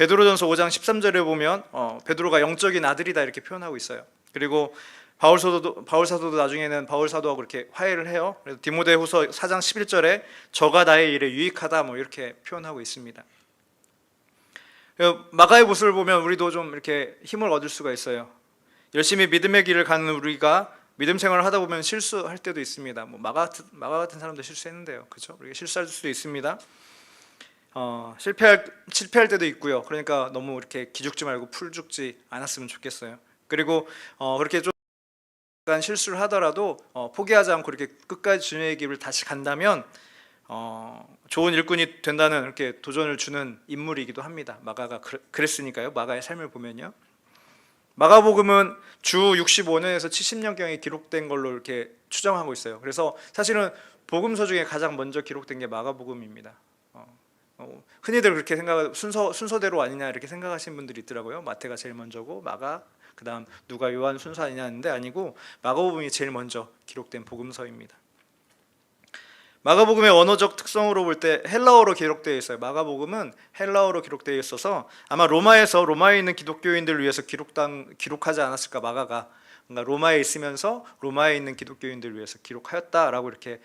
베드로전서 5장 13절에 보면 베드로가 영적인 아들이다 이렇게 표현하고 있어요. 그리고 바울 사도도 나중에는 바울 사도하고 그렇게 화해를 해요. 그래서 디모데후서 4장 11절에 저가 나의 일에 유익하다 뭐 이렇게 표현하고 있습니다. 마가의 모습을 보면 우리도 좀 이렇게 힘을 얻을 수가 있어요. 열심히 믿음의 길을 가는 우리가 믿음 생활을 하다 보면 실수할 때도 있습니다. 뭐 마가 같은 사람도 실수했는데요, 그렇죠? 우리가 실수할 수도 있습니다. 실패할 때도 있고요. 그러니까 너무 이렇게 기죽지 말고 풀 죽지 않았으면 좋겠어요. 그리고 그렇게 좀 약간 실수를 하더라도 포기하지 않고 이렇게 끝까지 주님의 길을 다시 간다면 좋은 일꾼이 된다는 이렇게 도전을 주는 인물이기도 합니다. 마가가 그랬으니까요. 마가의 삶을 보면요. 마가복음은 주 65년에서 70년경에 기록된 걸로 이렇게 추정하고 있어요. 그래서 사실은 복음서 중에 가장 먼저 기록된 게 마가복음입니다. 흔히들 그렇게 순서대로 아니냐 이렇게 생각하시는 분들이 있더라고요. 마태가 제일 먼저고 마가, 그다음 누가, 요한 순서 아니냐 하는데 아니고 마가복음이 제일 먼저 기록된 복음서입니다. 마가복음의 언어적 특성으로 볼 때 헬라어로 기록되어 있어요. 마가복음은 헬라어로 기록되어 있어서 아마 로마에 있는 기독교인들을 위해서 기록하지 않았을까. 마가가 그러니까 로마에 있으면서 로마에 있는 기독교인들을 위해서 기록하였다라고 이렇게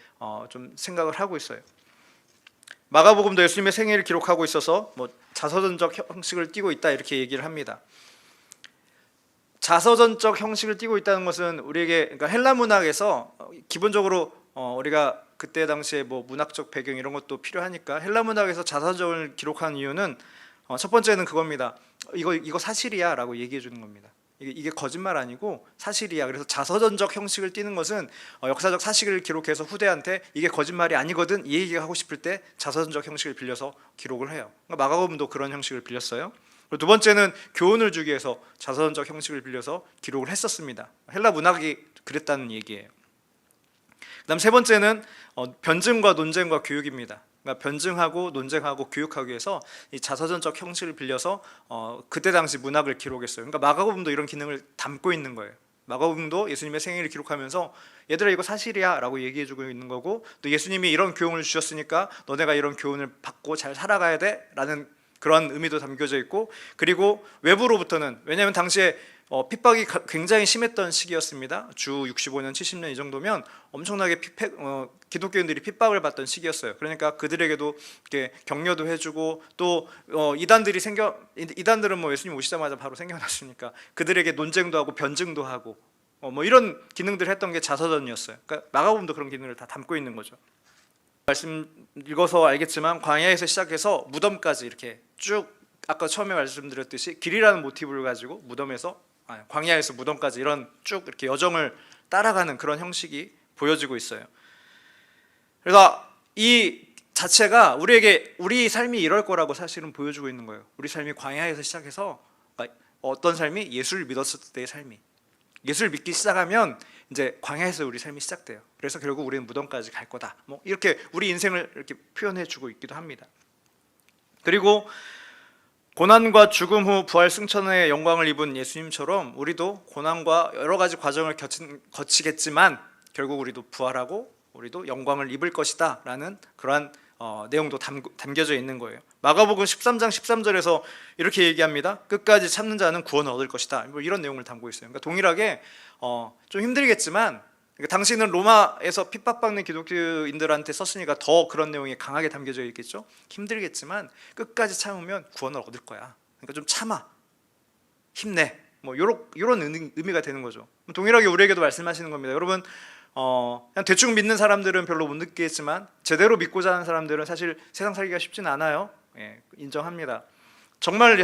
좀 생각을 하고 있어요. 마가복음도 예수님의 생애를 기록하고 있어서 뭐 자서전적 형식을 띠고 있다 이렇게 얘기를 합니다. 자서전적 형식을 띠고 있다는 것은 우리에게, 그러니까 헬라 문학에서 기본적으로 우리가 그때 당시에 뭐 문학적 배경 이런 것도 필요하니까 헬라 문학에서 자서전을 기록한 이유는 첫 번째는 그겁니다. 이거 사실이야라고 얘기해 주는 겁니다. 이게 거짓말 아니고 사실이야. 그래서 자서전적 형식을 띠는 것은 역사적 사실을 기록해서 후대한테 이게 거짓말이 아니거든 이 얘기가 하고 싶을 때 자서전적 형식을 빌려서 기록을 해요. 그러니까 마가복음도 그런 형식을 빌렸어요. 그리고 두 번째는 교훈을 주기 위해서 자서전적 형식을 빌려서 기록을 했었습니다. 헬라 문학이 그랬다는 얘기예요. 그다음 세 번째는 변증과 논쟁과 교육입니다. 그러니까 변증하고 논쟁하고 교육하기 위해서 이 자서전적 형식을 빌려서 그때 당시 문학을 기록했어요. 그러니까 마가복음도 이런 기능을 담고 있는 거예요. 마가복음도 예수님의 생애를 기록하면서 얘들아 이거 사실이야 라고 얘기해주고 있는 거고, 또 예수님이 이런 교훈을 주셨으니까 너네가 이런 교훈을 받고 잘 살아가야 돼 라는 그런 의미도 담겨져 있고, 그리고 외부로부터는, 왜냐하면 당시에 핍박이 굉장히 심했던 시기였습니다. 주 65년 70년 이 정도면 엄청나게 기독교인들이 핍박을 받던 시기였어요. 그러니까 그들에게도 이렇게 격려도 해주고, 또 이단들은 뭐 예수님 오시자마자 바로 생겨났으니까 그들에게 논쟁도 하고 변증도 하고 뭐 이런 기능들을 했던 게 자서전이었어요. 그러니까 마가복음도 그런 기능을 다 담고 있는 거죠. 말씀 읽어서 알겠지만 광야에서 시작해서 무덤까지 이렇게 쭉, 아까 처음에 말씀드렸듯이 길이라는 모티브를 가지고 광야에서 무덤까지 이런 쭉 이렇게 여정을 따라가는 그런 형식이 보여지고 있어요. 그래서 이 자체가 우리에게 우리 삶이 이럴 거라고 사실은 보여주고 있는 거예요. 우리 삶이 광야에서 시작해서 어떤 삶이 예수를 믿었을 때의 삶이, 예수를 믿기 시작하면 이제 광야에서 우리 삶이 시작돼요. 그래서 결국 우리는 무덤까지 갈 거다. 뭐 이렇게 우리 인생을 이렇게 표현해주고 있기도 합니다. 그리고 고난과 죽음 후 부활 승천의 영광을 입은 예수님처럼 우리도 고난과 여러 가지 과정을 거치겠지만 결국 우리도 부활하고 우리도 영광을 입을 것이다 라는 그러한 내용도 담겨져 있는 거예요. 마가복음 13장 13절에서 이렇게 얘기합니다. 끝까지 참는 자는 구원을 얻을 것이다. 뭐 이런 내용을 담고 있어요. 그러니까 동일하게 좀 힘들겠지만, 그러니까 당시는 로마에서 핍박받는 기독교인들한테 썼으니까 더 그런 내용이 강하게 담겨져 있겠죠. 힘들겠지만 끝까지 참으면 구원을 얻을 거야. 그러니까 좀 참아, 힘내, 뭐 이런 의미가 되는 거죠. 동일하게 우리에게도 말씀하시는 겁니다. 여러분, 그냥 대충 믿는 사람들은 별로 못 느끼겠지만 제대로 믿고자 하는 사람들은 사실 세상 살기가 쉽진 않아요. 예, 인정합니다. 정말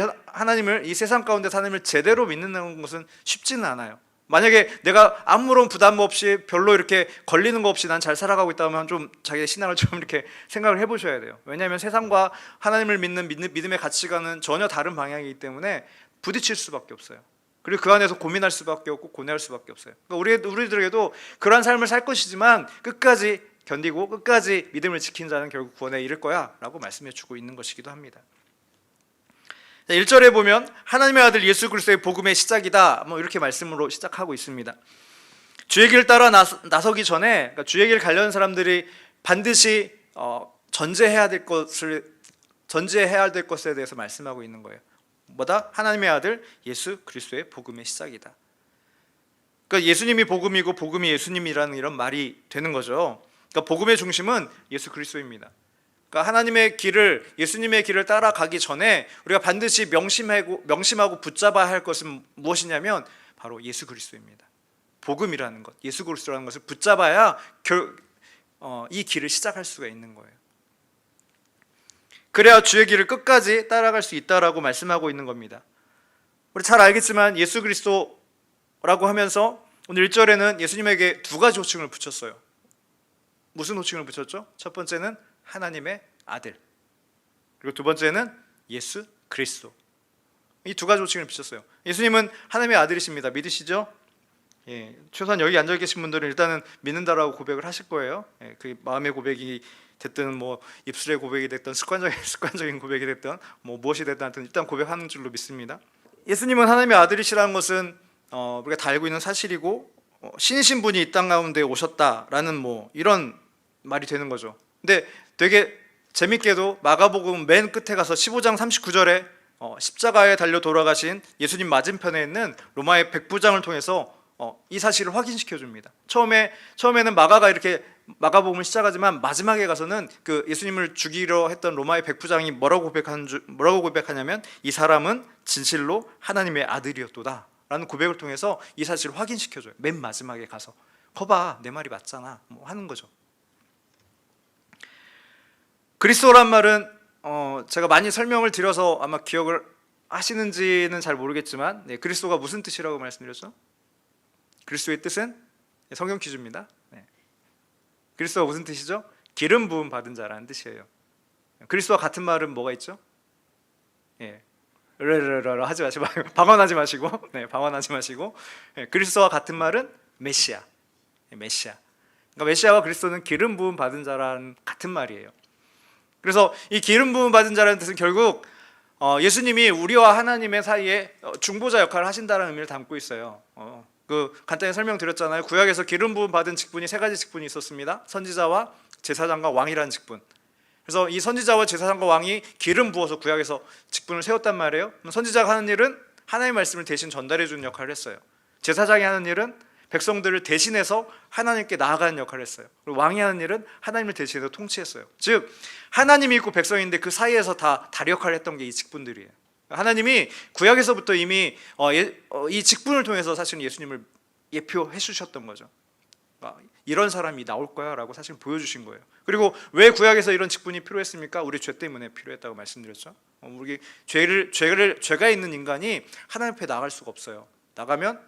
이 세상 가운데 하나님을 제대로 믿는 것은 쉽지는 않아요. 만약에 내가 아무런 부담 없이 별로 이렇게 걸리는 거 없이 난 잘 살아가고 있다면 좀 자기의 신앙을 좀 이렇게 생각을 해보셔야 돼요. 왜냐하면 세상과 하나님을 믿는 믿음의 가치관은 전혀 다른 방향이기 때문에 부딪힐 수밖에 없어요. 그리고 그 안에서 고민할 수밖에 없고 고뇌할 수밖에 없어요. 그러니까 우리들에게도 그러한 삶을 살 것이지만 끝까지 견디고 끝까지 믿음을 지킨 자는 결국 구원에 이를 거야 라고 말씀해 주고 있는 것이기도 합니다. 1절에 보면 하나님의 아들 예수 그리스도의 복음의 시작이다, 뭐 이렇게 말씀으로 시작하고 있습니다. 주의 길을 따라 나서기 전에, 그러니까 주의 길 가려는 사람들이 반드시 전제해야 될 것에 대해서 말씀하고 있는 거예요. 뭐다? 하나님의 아들 예수 그리스도의 복음의 시작이다. 그러니까 예수님이 복음이고 복음이 예수님이라는 이런 말이 되는 거죠. 그러니까 복음의 중심은 예수 그리스도입니다. 그러니까 하나님의 길을, 예수님의 길을 따라가기 전에 우리가 반드시 명심하고 붙잡아야 할 것은 무엇이냐면 바로 예수 그리스도입니다. 복음이라는 것, 예수 그리스도라는 것을 붙잡아야 이 길을 시작할 수가 있는 거예요. 그래야 주의 길을 끝까지 따라갈 수 있다라고 말씀하고 있는 겁니다. 우리 잘 알겠지만 예수 그리스도라고 하면서 오늘 1절에는 예수님에게 두 가지 호칭을 붙였어요. 무슨 호칭을 붙였죠? 첫 번째는 하나님의 아들, 그리고 두 번째는 예수 그리스도. 이 두 가지 호칭을 붙였어요. 예수님은 하나님의 아들이십니다. 믿으시죠? 예, 최소한 여기 앉아 계신 분들은 일단은 믿는다라고 고백을 하실 거예요. 예, 그 마음의 고백이 됐든 뭐 입술의 고백이 됐든 습관적인 고백이 됐든 뭐 무엇이 됐든 하여튼 일단 고백하는 줄로 믿습니다. 예수님은 하나님의 아들이시라는 것은 우리가 다 알고 있는 사실이고 신이신 분이 이 땅 가운데 오셨다라는 뭐 이런 말이 되는 거죠. 근데 되게 재밌게도 마가복음 맨 끝에 가서 15장 39절에 십자가에 달려 돌아가신 예수님 맞은편에 있는 로마의 백부장을 통해서 이 사실을 확인시켜 줍니다. 처음에는 마가가 이렇게 마가복음을 시작하지만 마지막에 가서는 그 예수님을 죽이려 했던 로마의 백부장이 뭐라고 고백하냐면 이 사람은 진실로 하나님의 아들이었도다 라는 고백을 통해서 이 사실을 확인시켜 줘요. 맨 마지막에 가서 거봐 내 말이 맞잖아 뭐 하는 거죠. 그리스도란 말은 제가 많이 설명을 드려서 아마 기억을 하시는지는 잘 모르겠지만 그리스도가 무슨 뜻이라고 말씀드렸죠? 그리스도의 뜻은 성경 퀴즈입니다. 그리스도가 무슨 뜻이죠? 기름 부음 받은 자라는 뜻이에요. 그리스도와 같은 말은 뭐가 있죠? 하지 마시고 방언하지 마시고 방언하지 마시고 그리스도와 같은 말은 메시아. 그러니까 메시아와 그리스도는 기름 부음 받은 자라는 같은 말이에요. 그래서 이 기름 부음 받은 자라는 뜻은 결국 예수님이 우리와 하나님의 사이에 중보자 역할을 하신다는 의미를 담고 있어요. 간단히 설명드렸잖아요. 구약에서 기름 부음 받은 직분이 세 가지 직분이 있었습니다. 선지자와 제사장과 왕이라는 직분. 그래서 이 선지자와 제사장과 왕이 기름 부어서 구약에서 직분을 세웠단 말이에요. 선지자가 하는 일은 하나님의 말씀을 대신 전달해 주는 역할을 했어요. 제사장이 하는 일은 백성들을 대신해서 하나님께 나아가는 역할을 했어요. 그리고 왕이 하는 일은 하나님을 대신해서 통치했어요. 즉 하나님이 있고 백성인데 그 사이에서 다 다리 역할을 했던 게 이 직분들이에요. 하나님이 구약에서부터 이미 이 직분을 통해서 사실은 예수님을 예표해 주셨던 거죠. 이런 사람이 나올 거야 라고 사실 보여주신 거예요. 그리고 왜 구약에서 이런 직분이 필요했습니까? 우리 죄 때문에 필요했다고 말씀드렸죠. 우리 죄가 있는 인간이 하나님 앞에 나갈 수가 없어요. 나가면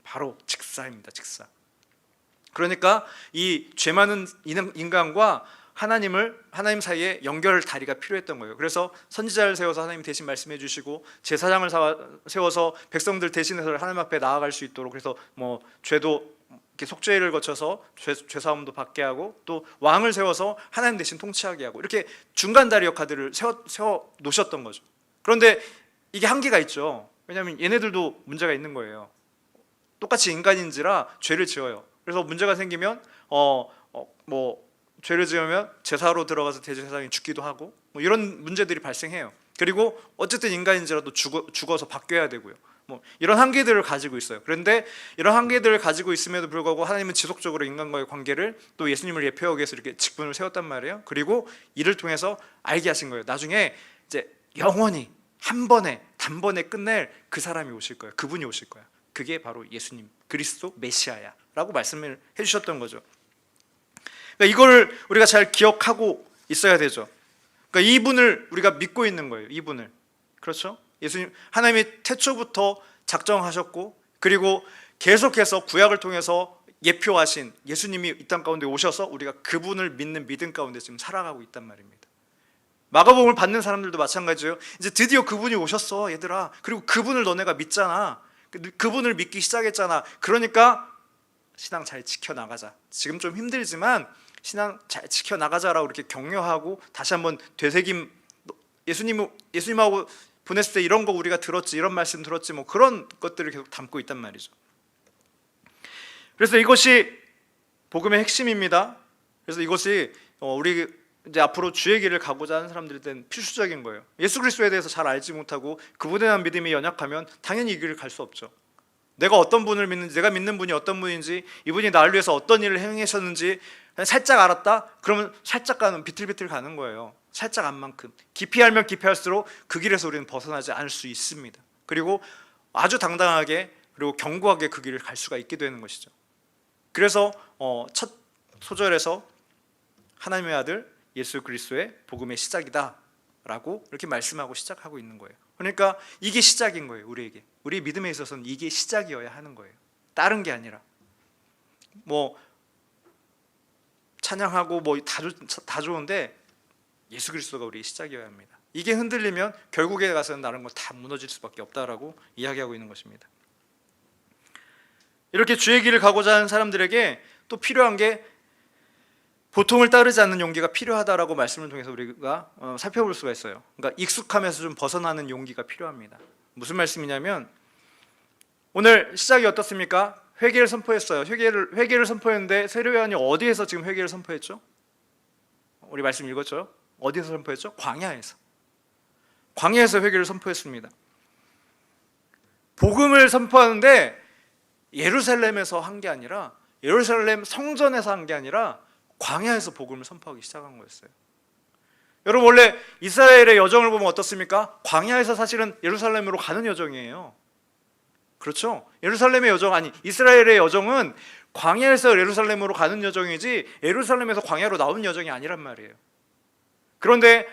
바로 직사입니다. 직사. 그러니까 이 죄 많은 인간과 하나님 사이에 연결 다리가 필요했던 거예요. 그래서 선지자를 세워서 하나님 대신 말씀해 주시고 제사장을 세워서 백성들 대신해서 하나님 앞에 나아갈 수 있도록 그래서 뭐 죄도 이렇게 속죄를 거쳐서 죄사함도 받게 하고 또 왕을 세워서 하나님 대신 통치하게 하고 이렇게 중간 다리 역할들을 세워 놓으셨던 거죠. 그런데 이게 한계가 있죠. 왜냐하면 얘네들도 문제가 있는 거예요. 똑같이 인간인지라 죄를 지어요. 그래서 문제가 생기면 죄를 지으면 제사로 들어가서 대제사장이 죽기도 하고 뭐 이런 문제들이 발생해요. 그리고 어쨌든 인간인지라도 죽어서 바뀌어야 되고요. 뭐 이런 한계들을 가지고 있어요. 그런데 이런 한계들을 가지고 있음에도 불구하고 하나님은 지속적으로 인간과의 관계를 또 예수님을 예표하기 위해서 이렇게 직분을 세웠단 말이에요. 그리고 이를 통해서 알게 하신 거예요. 나중에 이제 영원히 한 번에 단번에 끝낼 그 사람이 오실 거예요. 그분이 오실 거야. 그게 바로 예수님 그리스도 메시아야 라고 말씀을 해주셨던 거죠. 그러니까 이걸 우리가 잘 기억하고 있어야 되죠. 그러니까 이분을 우리가 믿고 있는 거예요. 이분을. 그렇죠? 예수님 하나님이 태초부터 작정하셨고 그리고 계속해서 구약을 통해서 예표하신 예수님이 이 땅 가운데 오셔서 우리가 그분을 믿는 믿음 가운데 지금 살아가고 있단 말입니다. 마가복음을 받는 사람들도 마찬가지예요. 이제 드디어 그분이 오셨어 얘들아. 그리고 그분을 너네가 믿잖아. 그분을 믿기 시작했잖아. 그러니까 신앙 잘 지켜나가자. 지금 좀 힘들지만 신앙 잘 지켜나가자라고 이렇게 격려하고 다시 한번 되새김 예수님하고 보냈을 때 이런 거 우리가 들었지 이런 말씀 들었지 뭐 그런 것들을 계속 담고 있단 말이죠. 그래서 이것이 복음의 핵심입니다. 그래서 이것이 우리 이제 앞으로 주의 길을 가고자 하는 사람들한테는 필수적인 거예요. 예수 그리스도에 대해서 잘 알지 못하고 그분에 대한 믿음이 연약하면 당연히 이 길을 갈 수 없죠. 내가 어떤 분을 믿는지, 내가 믿는 분이 어떤 분인지, 이분이 나를 위해서 어떤 일을 행하셨는지 살짝 알았다? 그러면 살짝 가는, 비틀비틀 가는 거예요. 살짝 안만큼. 깊이 알면 깊이 할수록 그 길에서 우리는 벗어나지 않을 수 있습니다. 그리고 아주 당당하게 그리고 견고하게 그 길을 갈 수가 있게 되는 것이죠. 그래서 첫 소절에서 하나님의 아들 예수 그리스도의 복음의 시작이다 라고 이렇게 말씀하고 시작하고 있는 거예요. 그러니까 이게 시작인 거예요. 우리에게, 우리 믿음에 있어서는 이게 시작이어야 하는 거예요. 다른 게 아니라 뭐 찬양하고 뭐 다 좋은데 예수 그리스도가 우리의 시작이어야 합니다. 이게 흔들리면 결국에 가서는 다른 거 다 무너질 수밖에 없다라고 이야기하고 있는 것입니다. 이렇게 주의 길을 가고자 하는 사람들에게 또 필요한 게 보통을 따르지 않는 용기가 필요하다라고 말씀을 통해서 우리가 살펴볼 수가 있어요. 그러니까 익숙함에서 좀 벗어나는 용기가 필요합니다. 무슨 말씀이냐면 오늘 시작이 어떻습니까? 회개를 선포했어요. 회개를 선포했는데 세례요한이 어디에서 지금 회개를 선포했죠? 우리 말씀 읽었죠? 어디에서 선포했죠? 광야에서. 광야에서 회개를 선포했습니다. 복음을 선포하는데 예루살렘에서 한 게 아니라, 예루살렘 성전에서 한 게 아니라 광야에서 복음을 선포하기 시작한 거였어요. 여러분, 원래 이스라엘의 여정을 보면 어떻습니까? 광야에서 사실은 예루살렘으로 가는 여정이에요. 그렇죠? 예루살렘의 여정, 아니 이스라엘의 여정은 광야에서 예루살렘으로 가는 여정이지 예루살렘에서 광야로 나오는 여정이 아니란 말이에요. 그런데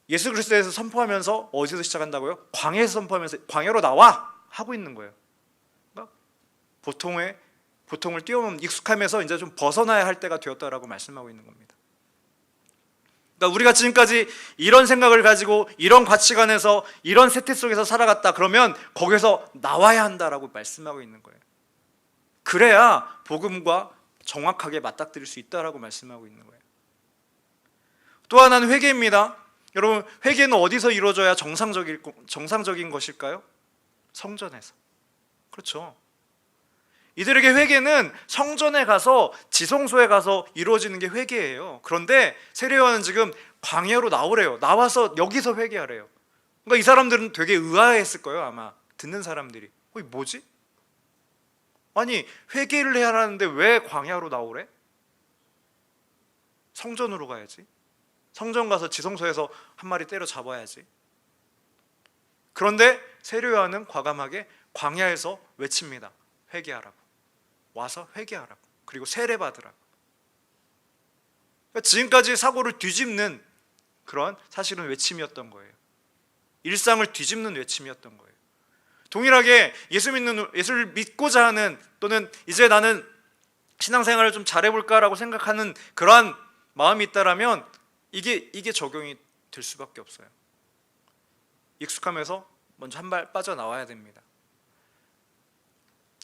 예수 그리스도에서 선포하면서 어디서 시작한다고요? 광야에서 선포하면서 광야로 나와! 하고 있는 거예요. 그러니까 보통을 뛰어넘는 익숙함에서 이제 좀 벗어나야 할 때가 되었다라고 말씀하고 있는 겁니다. 그러니까 우리가 지금까지 이런 생각을 가지고 이런 가치관에서 이런 세태 속에서 살아갔다 그러면 거기서 나와야 한다라고 말씀하고 있는 거예요. 그래야 복음과 정확하게 맞닥뜨릴 수 있다라고 말씀하고 있는 거예요. 또 하나는 회개입니다. 여러분, 회개는 어디서 이루어져야 정상적인 것일까요? 성전에서. 그렇죠. 이들에게 회개는 성전에 가서 지성소에 가서 이루어지는 게 회개예요. 그런데 세례요한은 지금 광야로 나오래요. 나와서 여기서 회개하래요. 그러니까 이 사람들은 되게 의아했을 거예요. 아마 듣는 사람들이 뭐지? 아니 회개를 해야 하는데 왜 광야로 나오래? 성전으로 가야지. 성전 가서 지성소에서 한 마리 때려 잡아야지. 그런데 세례요한은 과감하게 광야에서 외칩니다. 회개하라고. 와서 회개하라고. 그리고 세례받으라고. 그러니까 지금까지 사고를 뒤집는 그런 사실은 외침이었던 거예요. 일상을 뒤집는 외침이었던 거예요. 동일하게 예수를 믿고자 하는, 또는 이제 나는 신앙생활을 좀 잘해볼까라고 생각하는 그러한 마음이 있다라면 이게 적용이 될 수밖에 없어요. 익숙함에서 먼저 한 발 빠져나와야 됩니다.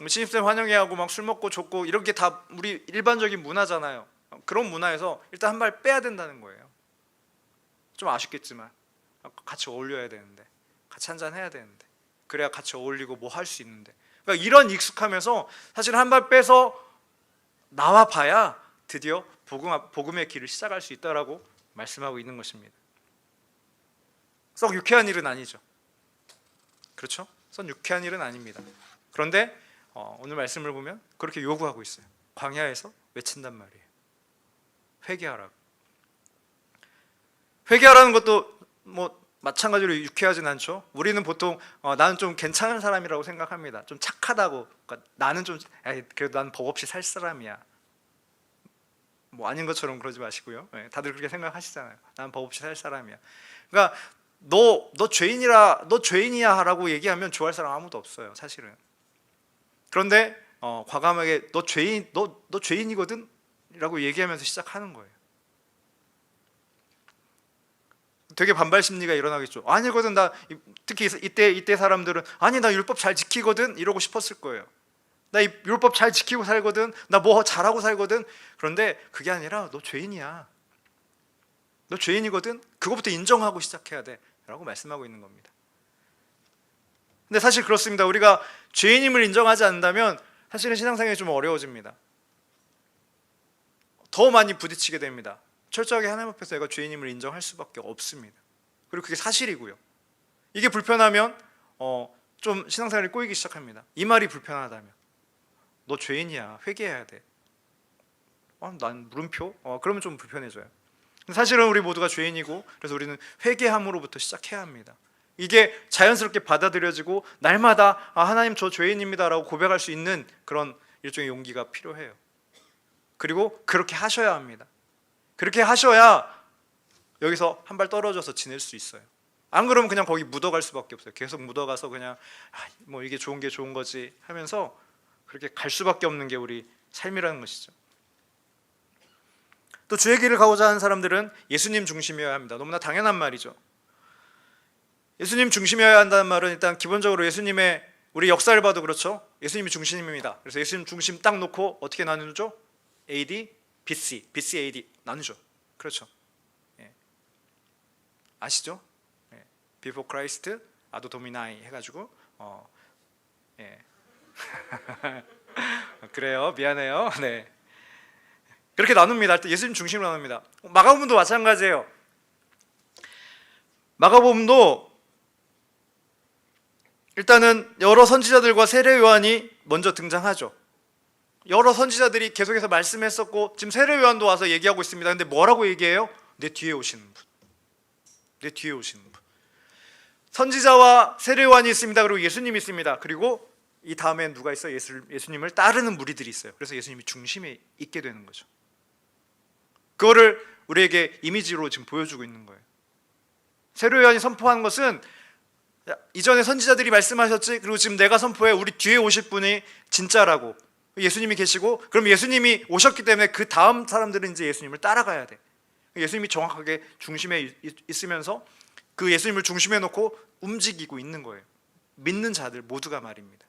신입생 환영회하고 막 술 먹고 줬고 이런 게 다 우리 일반적인 문화잖아요. 그런 문화에서 일단 한 발 빼야 된다는 거예요. 좀 아쉽겠지만 같이 어울려야 되는데, 같이 한잔 해야 되는데, 그래야 같이 어울리고 뭐 할 수 있는데, 그러니까 이런 익숙함에서 사실 한 발 빼서 나와 봐야 드디어 복음의 길을 시작할 수 있다라고 말씀하고 있는 것입니다. 썩 유쾌한 일은 아니죠. 그렇죠? 썩 유쾌한 일은 아닙니다. 그런데 오늘 말씀을 보면 그렇게 요구하고 있어요. 광야에서 외친단 말이에요. 회개하라고. 회개하라는 것도 뭐 마찬가지로 유쾌하진 않죠. 우리는 보통 나는 좀 괜찮은 사람이라고 생각합니다. 좀 착하다고. 그러니까 나는 좀 그래도 난 법 없이 살 사람이야. 뭐 아닌 것처럼 그러지 마시고요. 다들 그렇게 생각하시잖아요. 나는 법 없이 살 사람이야. 그러니까 너 죄인이야 라고 얘기하면 좋아할 사람 아무도 없어요, 사실은. 그런데 과감하게 너 죄인이거든 라고 얘기하면서 시작하는 거예요. 되게 반발 심리가 일어나겠죠. 아니거든, 나 특히 이때 사람들은 아니 나 율법 잘 지키거든 이러고 싶었을 거예요. 나 이 율법 잘 지키고 살거든, 나 뭐 잘하고 살거든. 그런데 그게 아니라 너 죄인이야. 너 죄인이거든. 그거부터 인정하고 시작해야 돼 라고 말씀하고 있는 겁니다. 근데 사실 그렇습니다. 우리가 죄인임을 인정하지 않는다면 사실은 신앙생활이 좀 어려워집니다. 더 많이 부딪히게 됩니다. 철저하게 하나님 앞에서 내가 죄인임을 인정할 수밖에 없습니다. 그리고 그게 사실이고요. 이게 불편하면 좀 신앙생활이 꼬이기 시작합니다. 이 말이 불편하다면 너 죄인이야, 회개해야 돼. 난 물음표? 그러면 좀 불편해져요. 사실은 우리 모두가 죄인이고 그래서 우리는 회개함으로부터 시작해야 합니다. 이게 자연스럽게 받아들여지고 날마다 하나님 저 죄인입니다 라고 고백할 수 있는 그런 일종의 용기가 필요해요. 그리고 그렇게 하셔야 합니다. 그렇게 하셔야 여기서 한 발 떨어져서 지낼 수 있어요. 안 그러면 그냥 거기 묻어갈 수밖에 없어요. 계속 묻어가서 그냥 뭐 이게 좋은 게 좋은 거지 하면서 그렇게 갈 수밖에 없는 게 우리 삶이라는 것이죠. 또 주의 길을 가고자 하는 사람들은 예수님 중심이어야 합니다. 너무나 당연한 말이죠. 예수님 중심이어야 한다는 말은 일단 기본적으로 예수님의 우리 역사를 봐도 그렇죠. 예수님이 중심입니다. 그래서 예수님 중심 딱 놓고 어떻게 나누죠? AD, BC, BC, AD 나누죠. 그렇죠. 아시죠? Before Christ, Ad Domini 해가지고 그래요. 미안해요. 네. 그렇게 나눕니다. 예수님 중심으로 나눕니다. 마가복음도 마찬가지예요. 마가복음도 일단은 여러 선지자들과 세례 요한이 먼저 등장하죠. 여러 선지자들이 계속해서 말씀했었고 지금 세례 요한도 와서 얘기하고 있습니다. 근데 뭐라고 얘기해요? 내 뒤에 오시는 분. 내 뒤에 오시는 분. 선지자와 세례 요한이 있습니다. 그리고 예수님이 있습니다. 그리고 이 다음에 누가 있어요? 예수님을 따르는 무리들이 있어요. 그래서 예수님이 중심에 있게 되는 거죠. 그거를 우리에게 이미지로 지금 보여주고 있는 거예요. 세례 요한이 선포한 것은 이전에 선지자들이 말씀하셨지, 그리고 지금 내가 선포해 우리 뒤에 오실 분이 진짜라고 예수님이 계시고, 그럼 예수님이 오셨기 때문에 그 다음 사람들은 이제 예수님을 따라가야 돼. 예수님이 정확하게 중심에 있으면서 그 예수님을 중심에 놓고 움직이고 있는 거예요. 믿는 자들 모두가 말입니다.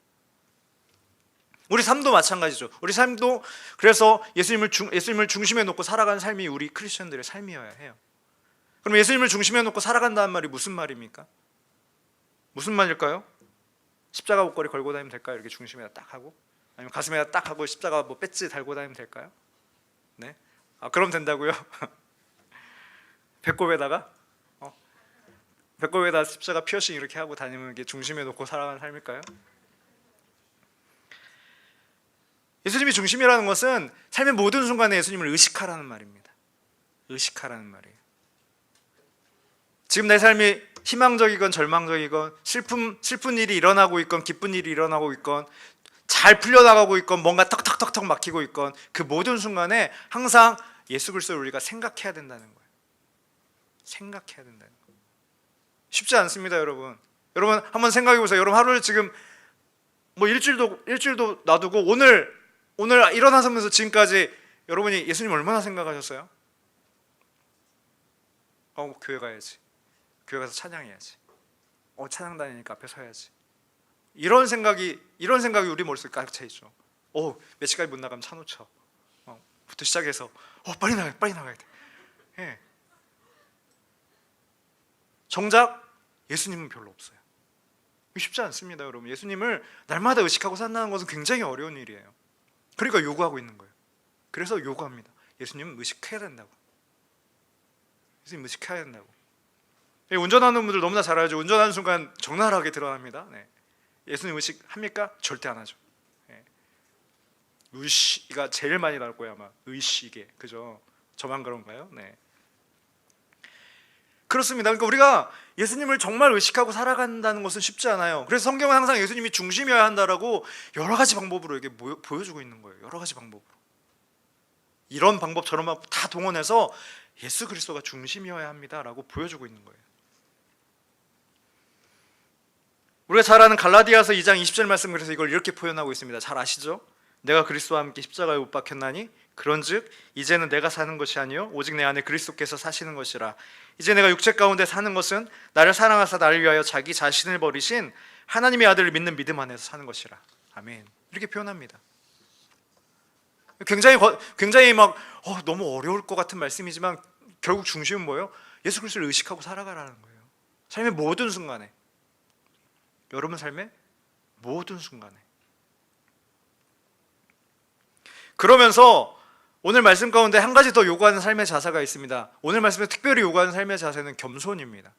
우리 삶도 마찬가지죠. 우리 삶도 그래서 예수님을 중심에 놓고 살아가는 삶이 우리 크리스천들의 삶이어야 해요. 그럼 예수님을 중심에 놓고 살아간다는 말이 무슨 말입니까? 무슨 말일까요? 십자가 옷걸이 걸고 다니면 될까요? 이렇게 중심에다 딱 하고, 아니면 가슴에다 딱 하고 십자가 뭐 배지 달고 다니면 될까요? 네, 그럼 된다고요? 배꼽에다가 십자가 피어싱 이렇게 하고 다니면 이게 중심에 놓고 살아가는 삶일까요? 예수님이 중심이라는 것은 삶의 모든 순간에 예수님을 의식하라는 말입니다. 의식하라는 말이에요. 지금 내 삶이 희망적이건 절망적이건 슬픈 일이 일어나고 있건 기쁜 일이 일어나고 있건 잘 풀려나가고 있건 뭔가 턱턱턱턱 막히고 있건 그 모든 순간에 항상 예수 그리스도를 우리가 생각해야 된다는 거예요. 생각해야 된다는 거예요. 쉽지 않습니다, 여러분. 여러분 한번 생각해 보세요. 여러분 하루를 지금 뭐 일주일도 놔두고 오늘 일어나서면서 지금까지 여러분이 예수님 얼마나 생각하셨어요? 교회 가야지. 교회 가서 찬양해야지. 찬양 다니니까 앞에 서야지. 이런 생각이 우리 머릿속에 가득 차 있죠. 몇 시까지 못 나가면 차 놓쳐. 부터 시작해서 빨리 나가야 돼. 예. 정작 예수님은 별로 없어요. 쉽지 않습니다, 여러분. 예수님을 날마다 의식하고 산다는 것은 굉장히 어려운 일이에요. 그러니까 요구하고 있는 거예요. 그래서 요구합니다. 예수님은 의식해야 된다고. 예수님 의식해야 된다고. 운전하는 분들 너무나 잘 알죠. 운전하는 순간 적나라하게 드러납니다. 네. 예수님 의식합니까? 절대 안 하죠. 네. 의식이 제일 많이 나올 거예요, 아마. 의식에, 그죠? 저만 그런가요? 네. 그렇습니다. 그러니까 우리가 예수님을 정말 의식하고 살아간다는 것은 쉽지 않아요. 그래서 성경은 항상 예수님이 중심이어야 한다라고 여러 가지 방법으로 이렇게 보여주고 있는 거예요. 여러 가지 방법으로. 이런 방법 저런 방법 다 동원해서 예수 그리스도가 중심이어야 합니다라고 보여주고 있는 거예요. 우리가 잘 아는 갈라디아서 2장 20절 말씀, 그래서 이걸 이렇게 표현하고 있습니다. 잘 아시죠? 내가 그리스도와 함께 십자가에 못 박혔나니 그런즉 이제는 내가 사는 것이 아니요 오직 내 안에 그리스도께서 사시는 것이라. 이제 내가 육체 가운데 사는 것은 나를 사랑하사 나를 위하여 자기 자신을 버리신 하나님의 아들을 믿는 믿음 안에서 사는 것이라. 아멘. 이렇게 표현합니다. 굉장히 막 너무 어려울 것 같은 말씀이지만 결국 중심은 뭐예요? 예수 그리스도를 의식하고 살아가라는 거예요. 삶의 모든 순간에, 여러분 삶의 모든 순간에. 그러면서 오늘 말씀 가운데 한 가지 더 요구하는 삶의 자세가 있습니다. 오늘 말씀에 특별히 요구하는 삶의 자세는 겸손입니다.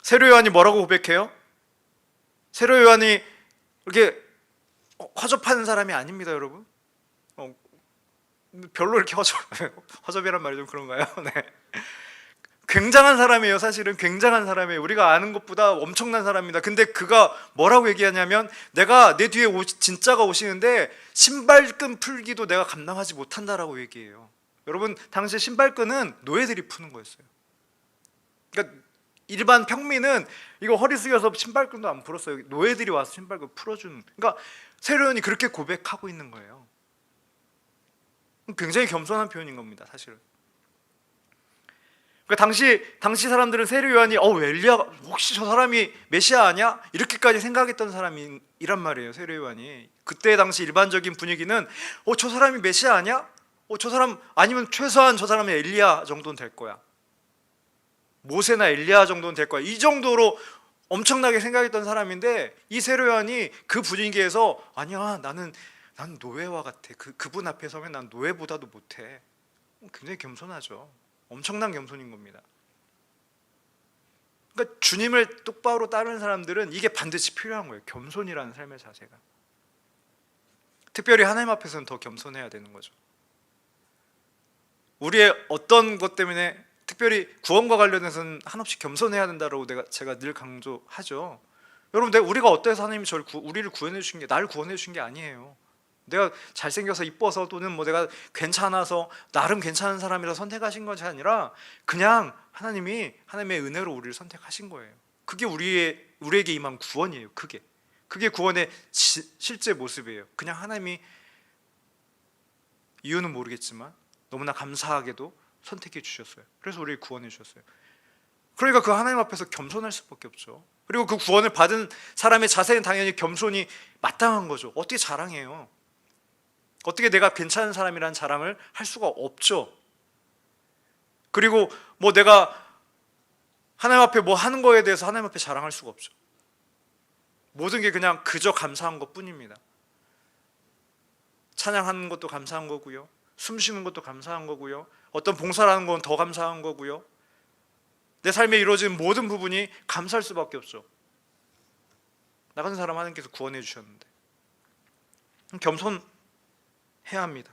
세로 요한이 뭐라고 고백해요? 세로 요한이 이렇게 허접하는 사람이 아닙니다, 여러분. 별로 이렇게 허접이란 말이 좀 그런가요? 네. 굉장한 사람이에요. 사실은 굉장한 사람이에요. 우리가 아는 것보다 엄청난 사람입니다. 근데 그가 뭐라고 얘기하냐면, 내가 내 뒤에 진짜가 오시는데 신발끈 풀기도 내가 감당하지 못한다라고 얘기해요. 여러분, 당시 신발끈은 노예들이 푸는 거였어요. 그러니까 일반 평민은 이거 허리 숙여서 신발끈도 안 풀었어요. 노예들이 와서 신발끈 풀어주는. 그러니까 세로 요한이 그렇게 고백하고 있는 거예요. 굉장히 겸손한 표현인 겁니다, 사실은. 그러니까 당시 사람들은 세로 요한이 엘리야, 혹시 저 사람이 메시아 아니야? 이렇게까지 생각했던 사람이란 말이에요, 세로 요한이. 그때 당시 일반적인 분위기는 저 사람이 메시아 아니야? 저 사람 아니면 최소한 저 사람이 엘리야 정도는 될 거야. 모세나 엘리야 정도는 될 거야. 이 정도로 엄청나게 생각했던 사람인데, 이 세로 요한이 그 분위기에서 아니야, 난 노예와 같아. 그분 앞에 서면 난 노예보다도 못해. 굉장히 겸손하죠. 엄청난 겸손인 겁니다. 그러니까 주님을 똑바로 따르는 사람들은 이게 반드시 필요한 거예요. 겸손이라는 삶의 자세가. 특별히 하나님 앞에서는 더 겸손해야 되는 거죠. 우리의 어떤 것 때문에, 특별히 구원과 관련해서는 한없이 겸손해야 된다고 제가 늘 강조하죠. 여러분, 우리가 어때서 하나님이 우리를 구원해 주신 게, 나를 구원해 주신 게 아니에요. 내가 잘생겨서 이뻐서, 또는 내가 괜찮아서, 나름 괜찮은 사람이라 선택하신 것이 아니라 그냥 하나님의 은혜로 우리를 선택하신 거예요. 그게 우리에게 임한 구원이에요. 그게 구원의 실제 모습이에요. 그냥 하나님이, 이유는 모르겠지만 너무나 감사하게도 선택해 주셨어요. 그래서 우리를 구원해 주셨어요. 그러니까 그 하나님 앞에서 겸손할 수밖에 없죠. 그리고 그 구원을 받은 사람의 자세는 당연히 겸손이 마땅한 거죠. 어떻게 자랑해요? 어떻게 내가 괜찮은 사람이라는 자랑을 할 수가 없죠. 그리고 내가 하나님 앞에 하는 거에 대해서 하나님 앞에 자랑할 수가 없죠. 모든 게 그냥 그저 감사한 것 뿐입니다. 찬양하는 것도 감사한 거고요, 숨 쉬는 것도 감사한 거고요, 어떤 봉사를 하는 건 더 감사한 거고요, 내 삶에 이루어진 모든 부분이 감사할 수밖에 없죠. 나 같은 사람 하나님께서 구원해 주셨는데. 겸손해야 합니다.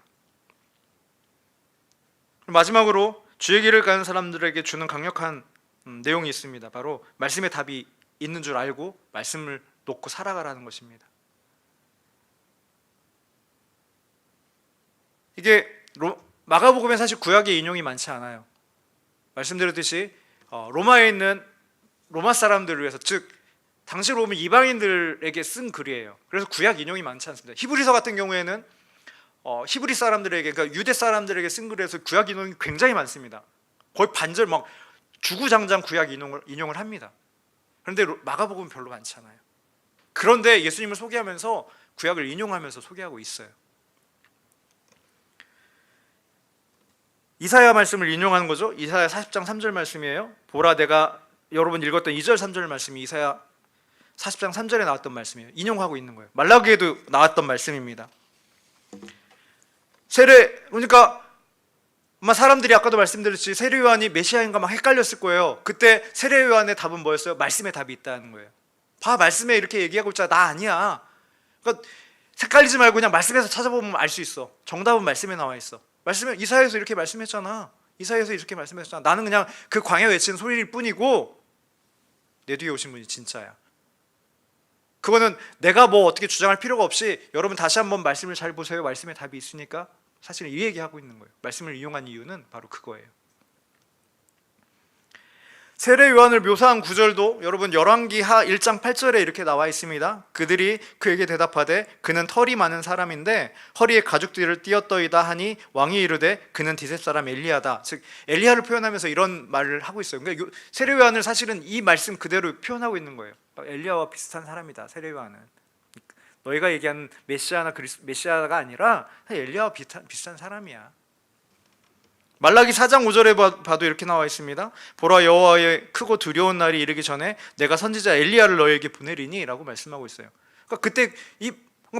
마지막으로 주의 길을 가는 사람들에게 주는 강력한 내용이 있습니다. 바로 말씀의 답이 있는 줄 알고 말씀을 놓고 살아가라는 것입니다. 이게 마가복음에 사실 구약의 인용이 많지 않아요. 말씀드렸듯이 로마에 있는 로마 사람들을 위해서, 즉 당시 로마 이방인들에게 쓴 글이에요. 그래서 구약 인용이 많지 않습니다. 히브리서 같은 경우에는 히브리 사람들에게, 그러니까 유대 사람들에게 쓴 글에서 구약 인용이 굉장히 많습니다. 거의 반절 주구장창 구약 인용을 합니다. 그런데 마가복음은 별로 많지 않아요. 그런데 예수님을 소개하면서 구약을 인용하면서 소개하고 있어요. 이사야 말씀을 인용하는 거죠. 이사야 40장 3절 말씀이에요. 보라, 내가 여러분 읽었던 2절 3절 말씀이 이사야 40장 3절에 나왔던 말씀이에요. 인용하고 있는 거예요. 말라기에도 나왔던 말씀입니다. 그러니까 아마 사람들이 아까도 말씀드렸듯이 세례 요한이 메시아인가 막 헷갈렸을 거예요. 그때 세례 요한의 답은 뭐였어요? 말씀의 답이 있다는 거예요. 봐, 말씀에 이렇게 얘기하고 있잖아. 나 아니야. 그러니까 헷갈리지 말고 그냥 말씀에서 찾아보면 알 수 있어. 정답은 말씀에 나와 있어. 말씀에 이사야에서 이렇게 말씀했잖아. 이사야에서 이렇게 말씀했잖아. 나는 그냥 그 광야 외치는 소리일 뿐이고 내 뒤에 오신 분이 진짜야. 그거는 내가 어떻게 주장할 필요가 없이 여러분 다시 한번 말씀을 잘 보세요. 말씀에 답이 있으니까. 사실은 이 얘기하고 있는 거예요. 말씀을 이용한 이유는 바로 그거예요. 세례 요한을 묘사한 구절도 여러분 열왕기하 1장 8절에 이렇게 나와 있습니다. 그들이 그에게 대답하되 그는 털이 많은 사람인데 허리에 가죽띠를 띄었더이다 하니 왕이 이르되 그는 디셉 사람 엘리야다. 즉 엘리야를 표현하면서 이런 말을 하고 있어요. 그러니까 세례 요한을 사실은 이 말씀 그대로 표현하고 있는 거예요. 엘리야와 비슷한 사람이다. 세례 요한은 너희가 얘기하는 메시아가 아니라 엘리야와 비슷한 사람이야. 말라기 4장 5절에 봐도 이렇게 나와 있습니다. 보라, 여호와의 크고 두려운 날이 이르기 전에 내가 선지자 엘리야를 너희에게 보내리니 라고 말씀하고 있어요. 그러니까 그때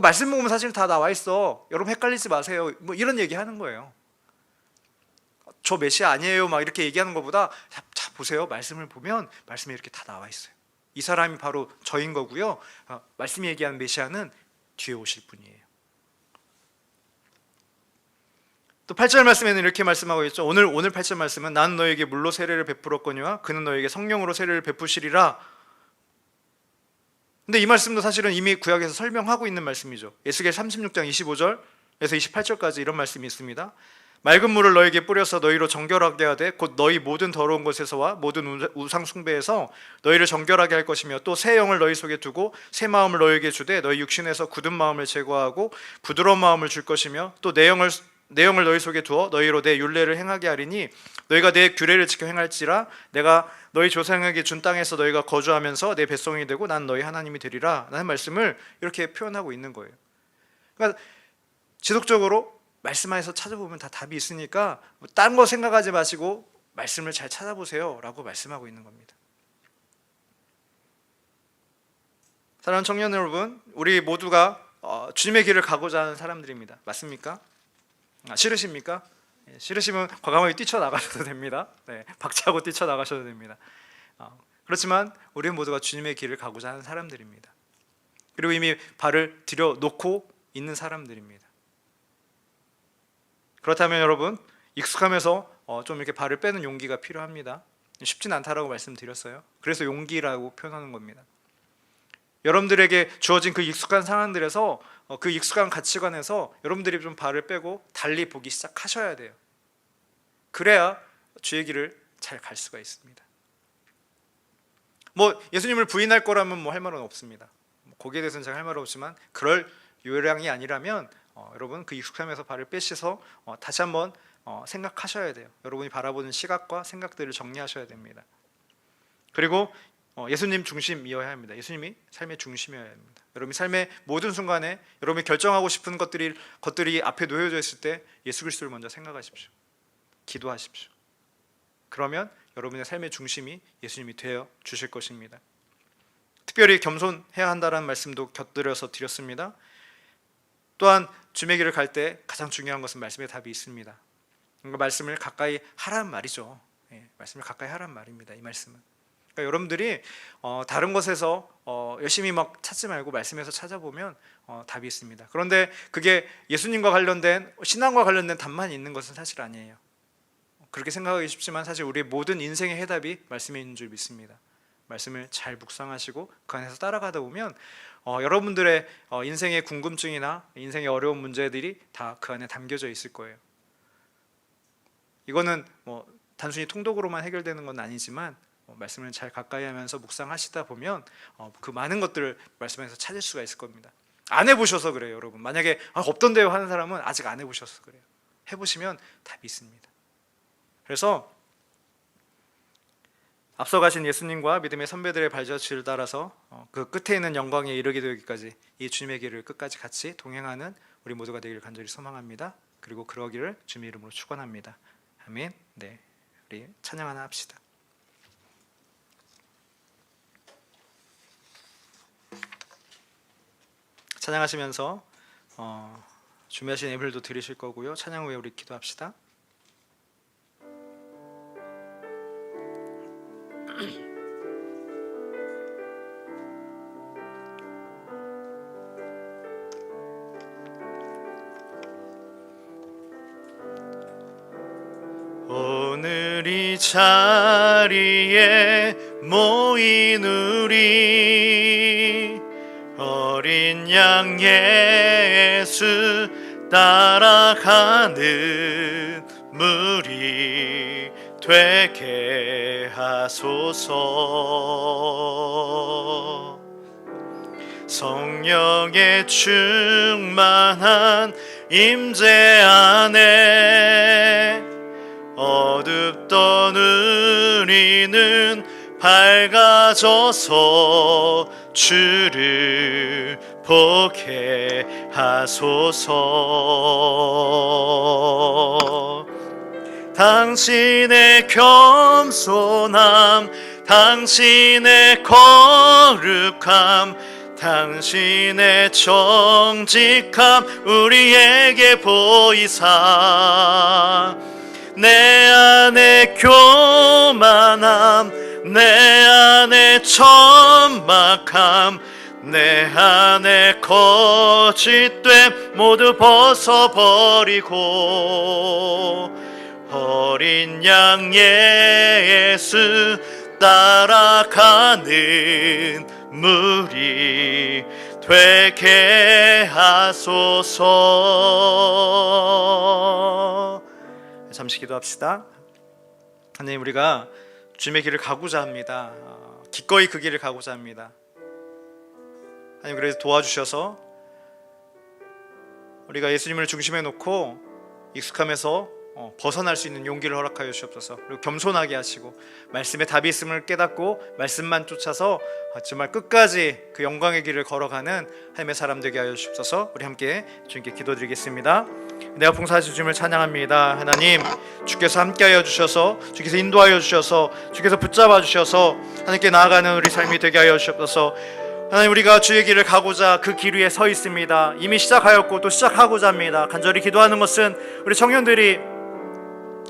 말씀 보면 사실 다 나와 있어. 여러분 헷갈리지 마세요. 뭐 이런 얘기 하는 거예요. 저 메시아 아니에요. 막 이렇게 얘기하는 것보다 자 보세요. 말씀을 보면 말씀에 이렇게 다 나와 있어요. 이 사람이 바로 저인 거고요. 말씀이 얘기하는 메시아는 뒤에 오실 분이에요. 또 8절 말씀에는 이렇게 말씀하고 있죠. 오늘 8절 말씀은 나는 너에게 물로 세례를 베풀었거니와 그는 너에게 성령으로 세례를 베푸시리라. 근데 이 말씀도 사실은 이미 구약에서 설명하고 있는 말씀이죠. 에스겔 36장 25절에서 28절까지 이런 말씀이 있습니다. 맑은 물을 너에게 뿌려서 너희로 정결하게 하되 곧 너희 모든 더러운 것에서와 모든 우상 숭배에서 너희를 정결하게 할 것이며 또 새 영을 너희 속에 두고 새 마음을 너희에게 주되 너희 육신에서 굳은 마음을 제거하고 부드러운 마음을 줄 것이며 또 내 영을 너희 속에 두어 너희로 내 율례를 행하게 하리니 너희가 내 규례를 지켜 행할지라 내가 너희 조상에게 준 땅에서 너희가 거주하면서 내 백성이 되고 난 너희 하나님이 되리라 라는 말씀을 이렇게 표현하고 있는 거예요. 그러니까 지속적으로 말씀 안에서 찾아보면 다 답이 있으니까 딴 거 생각하지 마시고 말씀을 잘 찾아보세요 라고 말씀하고 있는 겁니다. 사랑하는 청년 여러분, 우리 모두가 주님의 길을 가고자 하는 사람들입니다. 맞습니까? 싫으십니까? 싫으시면 과감하게 뛰쳐나가셔도 됩니다. 네, 박차고 뛰쳐나가셔도 됩니다. 그렇지만 우리 모두가 주님의 길을 가고자 하는 사람들입니다. 그리고 이미 발을 들여놓고 있는 사람들입니다. 그렇다면 여러분, 익숙하면서 좀 이렇게 발을 빼는 용기가 필요합니다. 쉽진 않다라고 말씀드렸어요. 그래서 용기라고 표현하는 겁니다. 여러분들에게 주어진 그 익숙한 상황들에서 그 익숙한 가치관에서 여러분들이 좀 발을 빼고 달리 보기 시작하셔야 돼요. 그래야 주의 길을 잘 갈 수가 있습니다. 뭐 예수님을 부인할 거라면 뭐 할 말은 없습니다. 거기에 대해서는 제가 할 말 없지만 그럴 요량이 아니라면 여러분 그 익숙함에서 발을 빼셔서 다시 한번 생각하셔야 돼요. 여러분이 바라보는 시각과 생각들을 정리하셔야 됩니다. 그리고 예수님 중심이어야 합니다. 예수님이 삶의 중심이어야 합니다. 여러분이 삶의 모든 순간에 여러분이 결정하고 싶은 것들이 앞에 놓여져 있을 때 예수 그리스도를 먼저 생각하십시오. 기도하십시오. 그러면 여러분의 삶의 중심이 예수님이 되어 주실 것입니다. 특별히 겸손해야 한다는 말씀도 곁들여서 드렸습니다. 또한 주의 길을 갈 때 가장 중요한 것은 말씀의 답이 있습니다. 그러니까 말씀을 가까이 하라는 말이죠. 말씀을 가까이 하라는 말입니다. 이 말씀은. 그러니까 여러분들이 다른 것에서 열심히 막 찾지 말고 말씀에서 찾아보면 답이 있습니다. 그런데 그게 예수님과 관련된 신앙과 관련된 답만 있는 것은 사실 아니에요. 그렇게 생각하기 쉽지만 사실 우리의 모든 인생의 해답이 말씀에 있는 줄 믿습니다. 말씀을 잘 묵상하시고 그 안에서 따라가다 보면 여러분들의 인생의 궁금증이나 인생의 어려운 문제들이 다 그 안에 담겨져 있을 거예요. 이거는 뭐 단순히 통독으로만 해결되는 건 아니지만 말씀을 잘 가까이 하면서 묵상하시다 보면 그 많은 것들을 말씀에서 찾을 수가 있을 겁니다. 안 해보셔서 그래요, 여러분. 만약에 없던데요 하는 사람은 아직 안 해보셔서 그래요. 해보시면 답이 있습니다. 그래서 앞서 가신 예수님과 믿음의 선배들의 발자취를 따라서 그 끝에 있는 영광에 이르게 되기까지 이 주님의 길을 끝까지 같이 동행하는 우리 모두가 되기를 간절히 소망합니다. 그리고 그러기를 주님의 이름으로 축원합니다. 아멘. 네, 우리 찬양 하나 합시다. 찬양하시면서 준비하신 예물도 드리실 거고요. 찬양 후에 우리 기도합시다. 오늘 이 자리에 모인 우리 어린 양 예수 따라가는 무리 되게 하소서. 성령의 충만한 임재 안에 어둡던 우리는 밝아져서 주를 보게 하소서. 당신의 겸손함, 당신의 거룩함, 당신의 정직함 우리에게 보이사 내 안에 교만함 내 안에 천막함 내 안에 거짓됨 모두 벗어버리고 어린 양 예수 따라가는 무리 되게 하소서. 잠시 기도합시다. 하나님, 우리가 주님의 길을 가고자 합니다. 기꺼이 그 길을 가고자 합니다. 하나님, 그래서 도와주셔서 우리가 예수님을 중심에 놓고 익숙함에서 벗어날 수 있는 용기를 허락하여 주시옵소서. 그리고 겸손하게 하시고 말씀에 답이 있음을 깨닫고 말씀만 쫓아서 정말 끝까지 그 영광의 길을 걸어가는 하나님의 사람 되게 하여 주시옵소서. 우리 함께 주님께 기도드리겠습니다. 내가 봉사하신 주님을 찬양합니다. 하나님, 주께서 함께하여 주셔서, 주께서 인도하여 주셔서, 주께서 붙잡아 주셔서 하나님께 나아가는 우리 삶이 되게 하여 주시옵소서. 하나님, 우리가 주의 길을 가고자 그 길 위에 서 있습니다. 이미 시작하였고 또 시작하고자 합니다. 간절히 기도하는 것은 우리 청년들이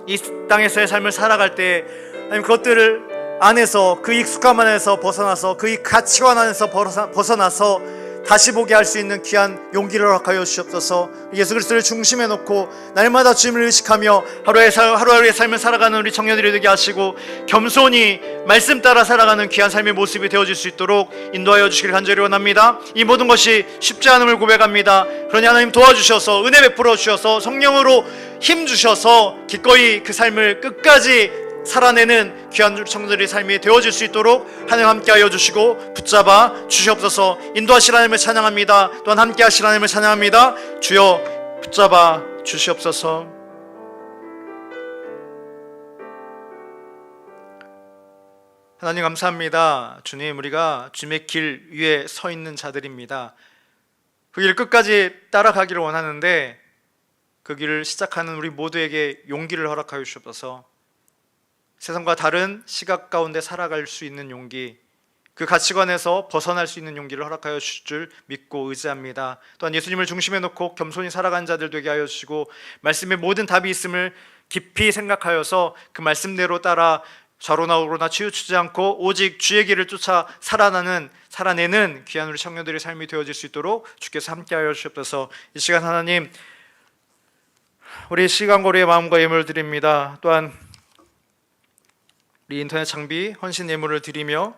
이 땅에서의 삶을 살아갈 때 하나님, 그것들을 안에서, 그 익숙함 안에서 벗어나서, 그 가치관 안에서 벗어나서 다시 보게 할 수 있는 귀한 용기를 허락하여 주시옵소서. 예수 그리스도를 중심에 놓고 날마다 주님을 의식하며 하루하루의 삶을 살아가는 우리 청년들이 되게 하시고, 겸손히 말씀 따라 살아가는 귀한 삶의 모습이 되어질 수 있도록 인도하여 주시길 간절히 원합니다. 이 모든 것이 쉽지 않음을 고백합니다. 그러니 하나님 도와주셔서, 은혜 베풀어 주셔서, 성령으로 힘 주셔서 기꺼이 그 삶을 끝까지 살아내는 귀한 청년들의 삶이 되어질 수 있도록 하나님 함께하여 주시고 붙잡아 주시옵소서. 인도하실 하나님을 찬양합니다. 또한 함께하실 하나님을 찬양합니다. 주여 붙잡아 주시옵소서. 하나님 감사합니다. 주님, 우리가 주님의 길 위에 서 있는 자들입니다. 그 길 끝까지 따라가기를 원하는데 그 길을 시작하는 우리 모두에게 용기를 허락하여 주시옵소서. 세상과 다른 시각 가운데 살아갈 수 있는 용기, 그 가치관에서 벗어날 수 있는 용기를 허락하여 주실 줄 믿고 의지합니다. 또한 예수님을 중심에 놓고 겸손히 살아가는 자들 되게 하여 주시고, 말씀에 모든 답이 있음을 깊이 생각하여서 그 말씀대로 따라 좌로나 우로나 치우치지 않고 오직 주의 길을 쫓아 살아내는 귀한 우리 청년들의 삶이 되어질 수 있도록 주께서 함께하여 주시옵소서. 이 시간 하나님, 우리 시간거리의 마음과 예물을 드립니다. 또한 우리 인터넷 장비 헌신 예물을 드리며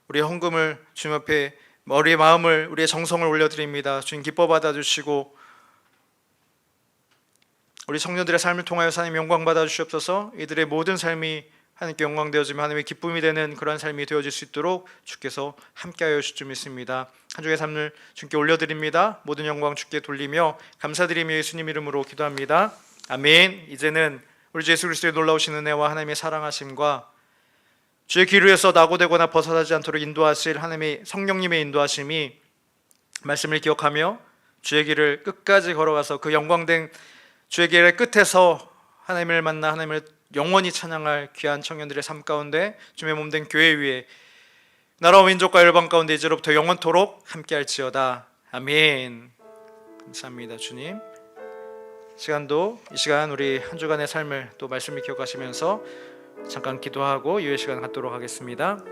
우리의 헌금을 주님 앞에 우리의 마음을, 우리의 정성을 올려드립니다. 주님 기뻐 받아주시고 우리 청년들의 삶을 통하여 하나님 영광 받아주시옵소서. 이들의 모든 삶이 하나님께 영광 되어지며 하나님의 기쁨이 되는 그러한 삶이 되어질 수 있도록 주께서 함께하여 주실 줄 믿습니다. 한 주의 삶을 주님께 올려드립니다. 모든 영광 주께 돌리며 감사드리며 예수님 이름으로 기도합니다. 아멘. 이제는 우리 주 예수 그리스도의 놀라우신 은혜와 하나님의 사랑하심과 주의 길 위에서 낙오되거나 벗어나지 않도록 인도하실 하나님의 성령님의 인도하심이, 말씀을 기억하며 주의 길을 끝까지 걸어가서 그 영광된 주의 길의 끝에서 하나님을 만나 하나님을 영원히 찬양할 귀한 청년들의 삶 가운데 주님의 몸된 교회 위에 나라와 민족과 열방 가운데 이제로부터 영원토록 함께할지어다. 아멘. 감사합니다. 주님, 이 시간 우리 한 주간의 삶을 또 말씀을 기억하시면서 잠깐 기도하고 이후의 시간 갖도록 하겠습니다.